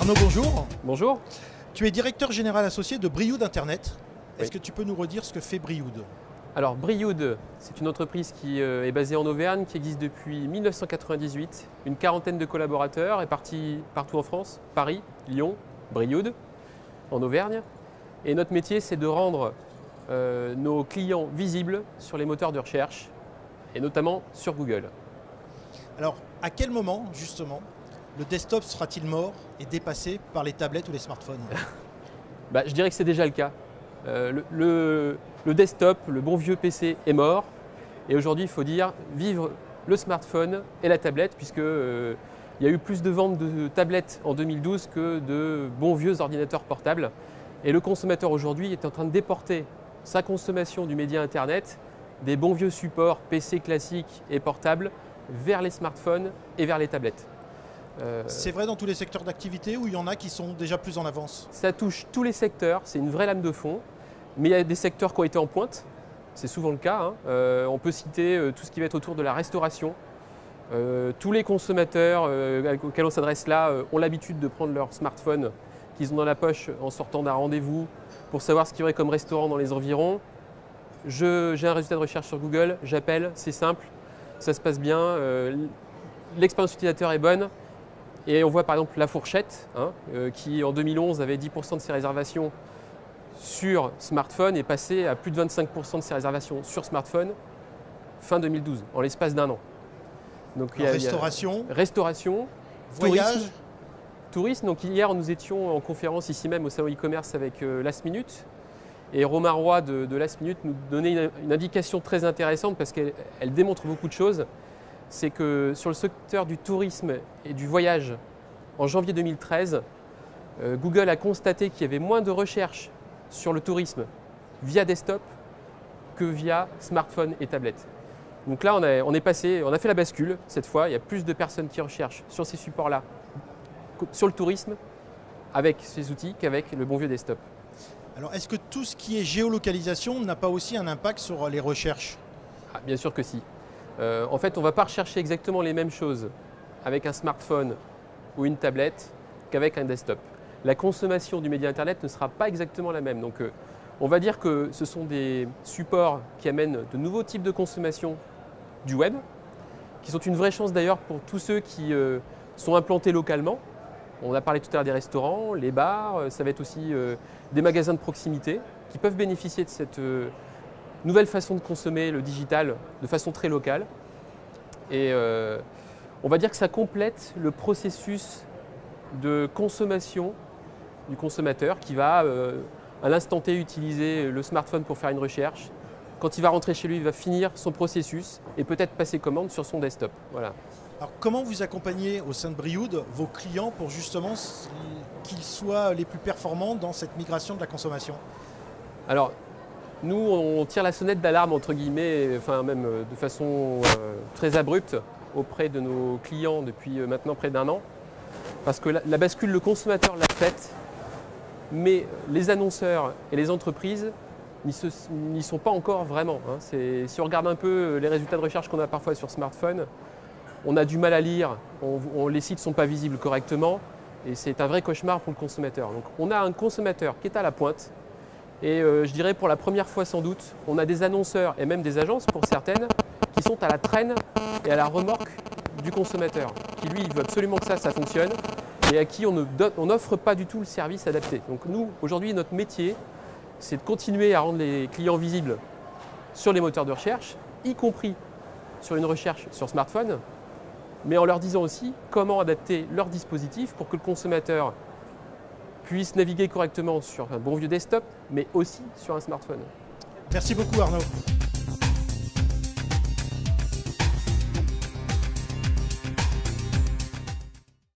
Arnaud, bonjour. Bonjour. Tu es directeur général associé de Brioude Internet. Oui. Est-ce que tu peux nous redire ce que fait Brioude? Alors Brioude, c'est une entreprise qui est basée en Auvergne, qui existe depuis 1998. Une quarantaine de collaborateurs, répartis partout en France, Paris, Lyon, Brioude, en Auvergne. Et notre métier, c'est de rendre nos clients visibles sur les moteurs de recherche, et notamment sur Google. Alors, à quel moment, justement, le desktop sera-t-il mort et dépassé par les tablettes ou les smartphones? Je dirais que c'est déjà le cas. Le desktop, le bon vieux PC est mort. Et aujourd'hui, il faut dire vivre le smartphone et la tablette, puisque il y a eu plus de ventes de tablettes en 2012 que de bons vieux ordinateurs portables. Et le consommateur aujourd'hui est en train de déporter sa consommation du média Internet des bons vieux supports PC classiques et portables vers les smartphones et vers les tablettes. C'est vrai dans tous les secteurs d'activité ou il y en a qui sont déjà plus en avance? Ça touche tous les secteurs, c'est une vraie lame de fond, mais il y a des secteurs qui ont été en pointe, c'est souvent le cas. On peut citer tout ce qui va être autour de la restauration. Tous les consommateurs auxquels on s'adresse là ont l'habitude de prendre leur smartphone qu'ils ont dans la poche en sortant d'un rendez-vous pour savoir ce qu'il y aurait comme restaurant dans les environs. J'ai un résultat de recherche sur Google, j'appelle, c'est simple, ça se passe bien, l'expérience utilisateur est bonne. Et on voit par exemple La Fourchette, qui en 2011 avait 10% de ses réservations sur smartphone et passé à plus de 25% de ses réservations sur smartphone fin 2012, en l'espace d'un an. Donc, restauration, voyage, tourisme. Donc hier, nous étions en conférence ici même au salon e-commerce avec Last Minute. Et Romain Roy de Last Minute nous donnait une indication très intéressante parce qu'elle démontre beaucoup de choses. C'est que sur le secteur du tourisme et du voyage, en janvier 2013, Google a constaté qu'il y avait moins de recherches sur le tourisme via desktop que via smartphone et tablette. Donc là, on a fait la bascule cette fois. Il y a plus de personnes qui recherchent sur ces supports-là, sur le tourisme, avec ces outils qu'avec le bon vieux desktop. Alors, est-ce que tout ce qui est géolocalisation n'a pas aussi un impact sur les recherches? Bien sûr que si. En fait, on ne va pas rechercher exactement les mêmes choses avec un smartphone ou une tablette qu'avec un desktop. La consommation du média Internet ne sera pas exactement la même. Donc, on va dire que ce sont des supports qui amènent de nouveaux types de consommation du web, qui sont une vraie chance d'ailleurs pour tous ceux qui sont implantés localement. On a parlé tout à l'heure des restaurants, les bars, ça va être aussi des magasins de proximité qui peuvent bénéficier de cette nouvelle façon de consommer le digital de façon très locale. Et on va dire que ça complète le processus de consommation du consommateur qui va à l'instant T utiliser le smartphone pour faire une recherche. Quand il va rentrer chez lui, il va finir son processus et peut-être passer commande sur son desktop. Voilà. Alors, comment vous accompagnez au sein de Brioude vos clients pour justement qu'ils soient les plus performants dans cette migration de la consommation? Alors, nous, on tire la sonnette d'alarme, entre guillemets, enfin même de façon très abrupte auprès de nos clients depuis maintenant près d'un an. Parce que la bascule, le consommateur l'a faite, mais les annonceurs et les entreprises n'y sont pas encore vraiment. Si on regarde un peu les résultats de recherche qu'on a parfois sur smartphone, on a du mal à lire, les sites ne sont pas visibles correctement et c'est un vrai cauchemar pour le consommateur. Donc on a un consommateur qui est à la pointe. Et je dirais pour la première fois sans doute, on a des annonceurs et même des agences pour certaines qui sont à la traîne et à la remorque du consommateur, qui lui il veut absolument que ça fonctionne et à qui on n'offre pas du tout le service adapté. Donc nous, aujourd'hui, notre métier, c'est de continuer à rendre les clients visibles sur les moteurs de recherche, y compris sur une recherche sur smartphone, mais en leur disant aussi comment adapter leur dispositif pour que le consommateur puisse naviguer correctement sur un bon vieux desktop, mais aussi sur un smartphone. Merci beaucoup Arnaud.